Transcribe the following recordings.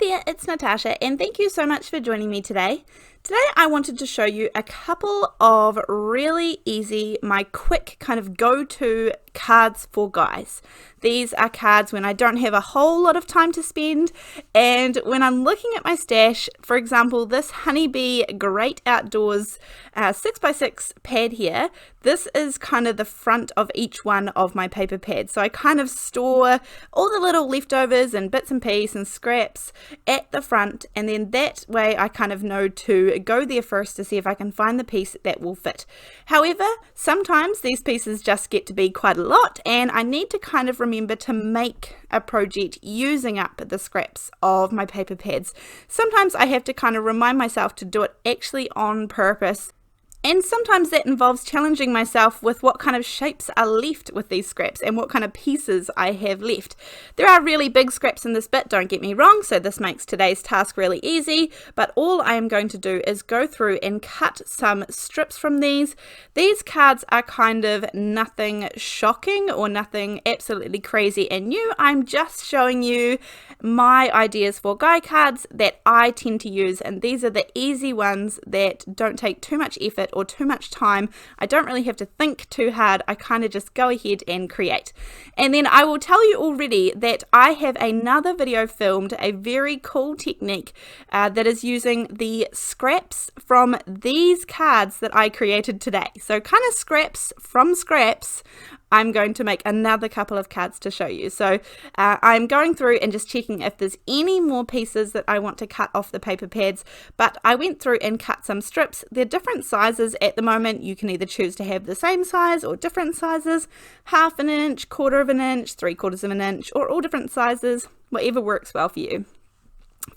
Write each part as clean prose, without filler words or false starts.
there, it's Natasha, and thank you so much for joining me today. Today I wanted to show you a couple of really easy, my quick kind of go-to cards for guys. These are cards when I don't have a whole lot of time to spend, and when I'm looking at my stash. For example, this Honeybee Great Outdoors 6x6 pad here, this is kind of the front of each one of my paper pads. So I kind of store all the little leftovers and bits and pieces and scraps at the front, and then that way I kind of know to go there first to see if I can find the piece that will fit. However, sometimes these pieces just get to be quite a lot, and I need to kind of remember to make a project using up the scraps of my paper pads. Sometimes I have to kind of remind myself to do it actually on purpose. And sometimes that involves challenging myself with what kind of shapes are left with these scraps and what kind of pieces I have left. There are really big scraps in this bit, don't get me wrong, so this makes today's task really easy, but all I am going to do is go through and cut some strips from these. These cards are kind of nothing shocking or nothing absolutely crazy and new. I'm just showing you my ideas for guy cards that I tend to use, and these are the easy ones that don't take too much effort or too much time. I don't really have to think too hard. I kind of just go ahead and create. And then I will tell you already that I have another video filmed, a very cool technique that is using the scraps from these cards that I created today. So kind of scraps from scraps. I'm going to make another couple of cards to show you. So I'm going through and just checking if there's any more pieces that I want to cut off the paper pads, but I went through and cut some strips. They're different sizes at the moment. You can either choose to have the same size or different sizes, 1/2 inch, 1/4 of an inch, 3/4 of an inch, or all different sizes, whatever works well for you.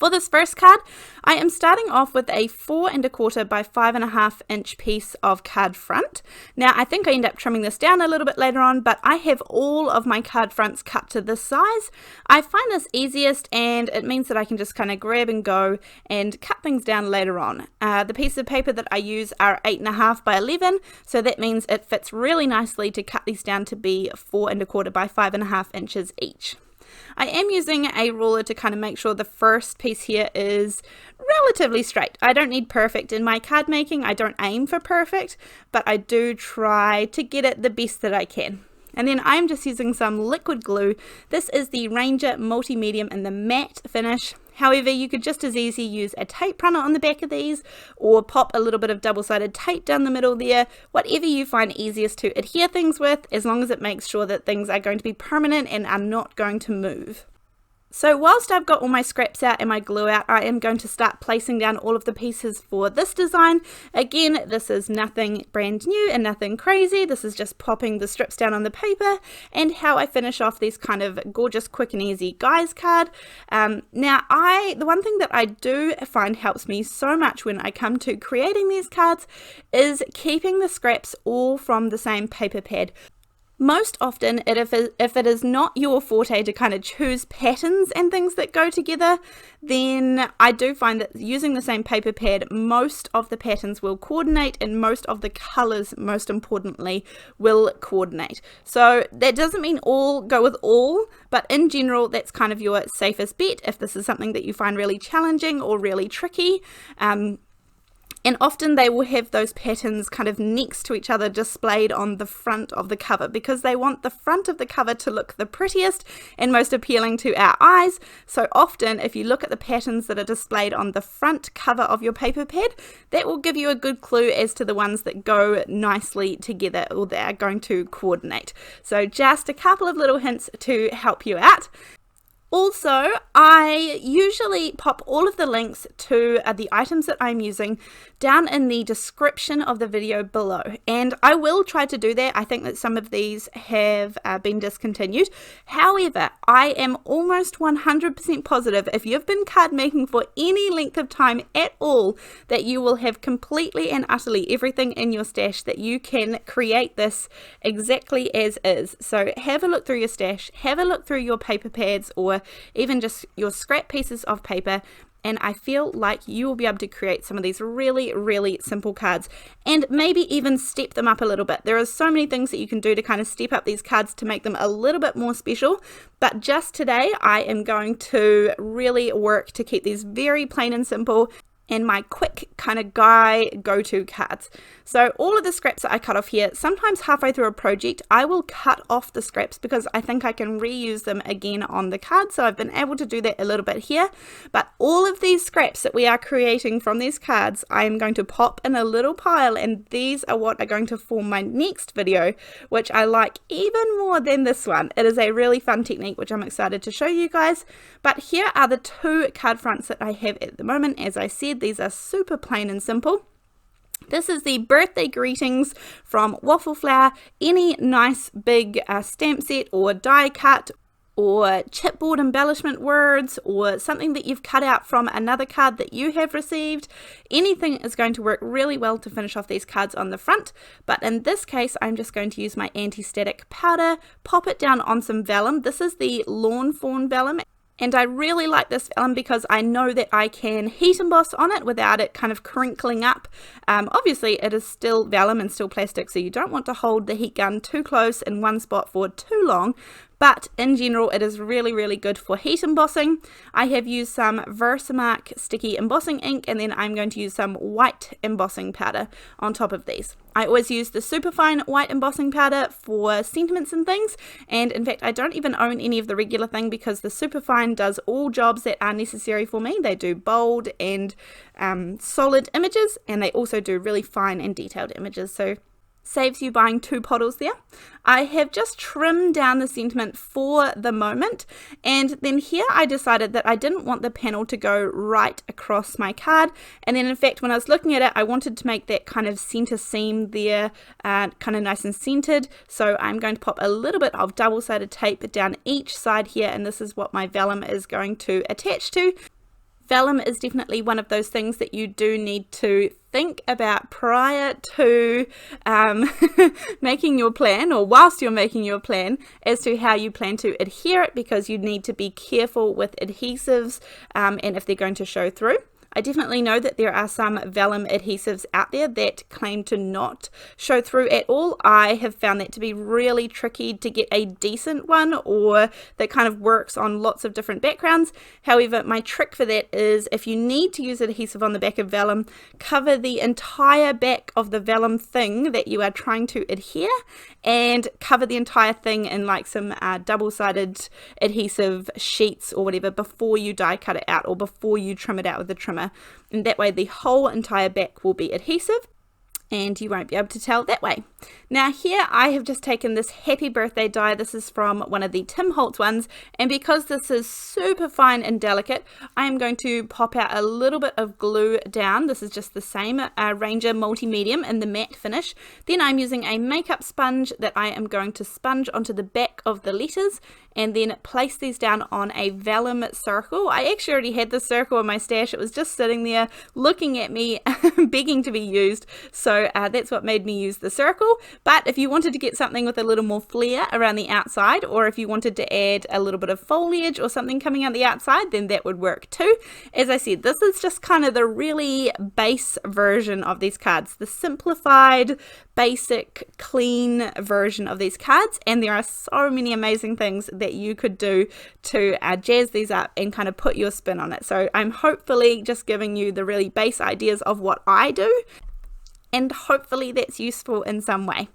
For this first card, I am starting off with a 4 1/4 by 5.5 inch piece of card front. Now, I think I end up trimming this down a little bit later on, but I have all of my card fronts cut to this size. I find this easiest, and it means that I can just kind of grab and go and cut things down later on. The piece of paper that I use are 8.5 by 11, so that means it fits really nicely to cut these down to be 4 1/4 by 5.5 inches each. I am using a ruler to kind of make sure the first piece here is relatively straight. I don't need perfect in my card making. I don't aim for perfect, but I do try to get it the best that I can. And then I'm just using some liquid glue. This is the Ranger Multi-Medium in the matte finish. However, you could just as easy use a tape runner on the back of these, or pop a little bit of double-sided tape down the middle there, whatever you find easiest to adhere things with, as long as it makes sure that things are going to be permanent and are not going to move. So whilst I've got all my scraps out and my glue out, I am going to start placing down all of the pieces for this design. Again, this is nothing brand new and nothing crazy. This is just popping the strips down on the paper and how I finish off these kind of gorgeous, quick and easy guys card. Now, the one thing that I do find helps me so much when I come to creating these cards is keeping the scraps all from the same paper pad. Most often, if it is not your forte to kind of choose patterns and things that go together, then I do find that using the same paper pad, most of the patterns will coordinate and most of the colors, most importantly, will coordinate. So that doesn't mean all go with all, but in general, that's kind of your safest bet if this is something that you find really challenging or really tricky. And often they will have those patterns kind of next to each other displayed on the front of the cover because they want the front of the cover to look the prettiest and most appealing to our eyes. So often if you look at the patterns that are displayed on the front cover of your paper pad, that will give you a good clue as to the ones that go nicely together or that are going to coordinate. So just a couple of little hints to help you out. Also, I usually pop all of the links to the items that I'm using down in the description of the video below, and I will try to do that. I think that some of these have been discontinued. However, I am almost 100% positive if you've been card making for any length of time at all that you will have completely and utterly everything in your stash that you can create this exactly as is. So have a look through your stash, have a look through your paper pads or even just your scrap pieces of paper, and I feel like you will be able to create some of these really, really simple cards and maybe even step them up a little bit. There are so many things that you can do to kind of step up these cards to make them a little bit more special, but just today I am going to really work to keep these very plain and simple and my quick kind of go-to cards. So all of the scraps that I cut off here, sometimes halfway through a project, I will cut off the scraps because I think I can reuse them again on the card. So I've been able to do that a little bit here. But all of these scraps that we are creating from these cards, I am going to pop in a little pile, and these are what are going to form my next video, which I like even more than this one. It is a really fun technique, which I'm excited to show you guys. But here are the two card fronts that I have at the moment. As I said, these are super plain and simple. This is the birthday greetings from Waffle Flower. Any nice big stamp set or die cut or chipboard embellishment words or something that you've cut out from another card that you have received. Anything is going to work really well to finish off these cards on the front, but in this case I'm just going to use my anti-static powder, pop it down on some vellum. This is the Lawn Fawn vellum. And I really like this vellum because I know that I can heat emboss on it without it kind of crinkling up. Obviously it is still vellum and still plastic, so you don't want to hold the heat gun too close in one spot for too long. But in general, it is really, really good for heat embossing. I have used some VersaMark sticky embossing ink, and then I'm going to use some white embossing powder on top of these. I always use the superfine white embossing powder for sentiments and things, and in fact I don't even own any of the regular thing because the superfine does all jobs that are necessary for me. They do bold and solid images, and they also do really fine and detailed images, so saves you buying two bottles there. I have just trimmed down the sentiment for the moment, and then here I decided that I didn't want the panel to go right across my card, and then in fact when I was looking at it I wanted to make that kind of center seam there kind of nice and centered, so I'm going to pop a little bit of double-sided tape down each side here, and this is what my vellum is going to attach to. Vellum is definitely one of those things that you do need to think about prior to making your plan, or whilst you're making your plan, as to how you plan to adhere it, because you need to be careful with adhesives and if they're going to show through. I definitely know that there are some vellum adhesives out there that claim to not show through at all. I have found that to be really tricky to get a decent one, or that kind of works on lots of different backgrounds. However, my trick for that is if you need to use adhesive on the back of vellum, cover the entire back of the vellum thing that you are trying to adhere, and cover the entire thing in like some double-sided adhesive sheets or whatever before you die cut it out, or before you trim it out with the trimmer. And that way the whole entire back will be adhesive and you won't be able to tell that way. Now here I have just taken this happy birthday die. This is from one of the Tim Holtz ones, and because this is super fine and delicate, I am going to pop out a little bit of glue down. This is just the same Ranger Multi-Medium in the matte finish. Then I'm using a makeup sponge that I am going to sponge onto the back of the letters, and then place these down on a vellum circle. I actually already had this circle in my stash. It was just sitting there looking at me begging to be used, so that's what made me use the circle. But if you wanted to get something with a little more flair around the outside, or if you wanted to add a little bit of foliage or something coming out the outside, then that would work too. As I said, this is just kind of the really base version of these cards, the simplified, basic, clean version of these cards, and there are so many amazing things that you could do to jazz these up and kind of put your spin on it. So I'm hopefully just giving you the really base ideas of what I do, and hopefully that's useful in some way.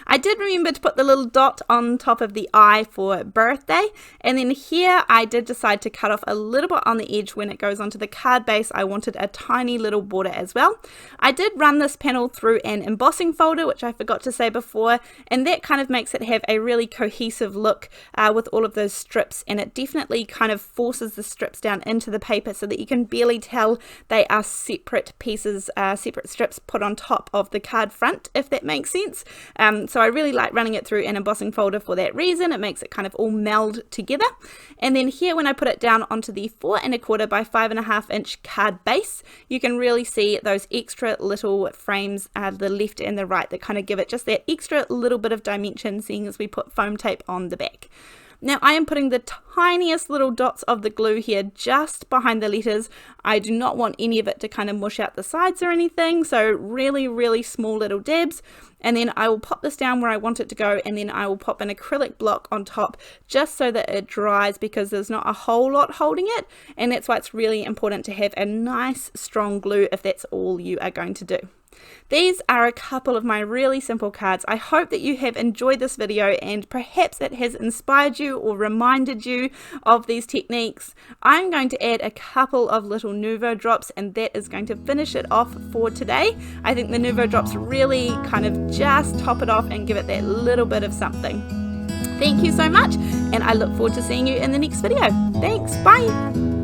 I did remember to put the little dot on top of the eye for birthday, and then here I did decide to cut off a little bit on the edge when it goes onto the card base. I wanted a tiny little border as well. I did run this panel through an embossing folder, which I forgot to say before, and that kind of makes it have a really cohesive look with all of those strips, and it definitely kind of forces the strips down into the paper so that you can barely tell they are separate pieces, separate strips put on top of the card front, if that makes sense. So I really like running it through an embossing folder for that reason. It makes it kind of all meld together. And then here when I put it down onto the 4 1/4 by 5.5 inch card base, you can really see those extra little frames, the left and the right, that kind of give it just that extra little bit of dimension, seeing as we put foam tape on the back. Now I am putting the tiniest little dots of the glue here just behind the letters. I do not want any of it to kind of mush out the sides or anything, so really small little dabs. And then I will pop this down where I want it to go, and then I will pop an acrylic block on top just so that it dries, because there's not a whole lot holding it, and that's why it's really important to have a nice strong glue if that's all you are going to do. These are a couple of my really simple cards. I hope that you have enjoyed this video and perhaps it has inspired you or reminded you of these techniques. I'm going to add a couple of little Nuvo drops, and that is going to finish it off for today. I think the Nuvo drops really kind of just top it off and give it that little bit of something. Thank you so much, and I look forward to seeing you in the next video. Thanks, bye!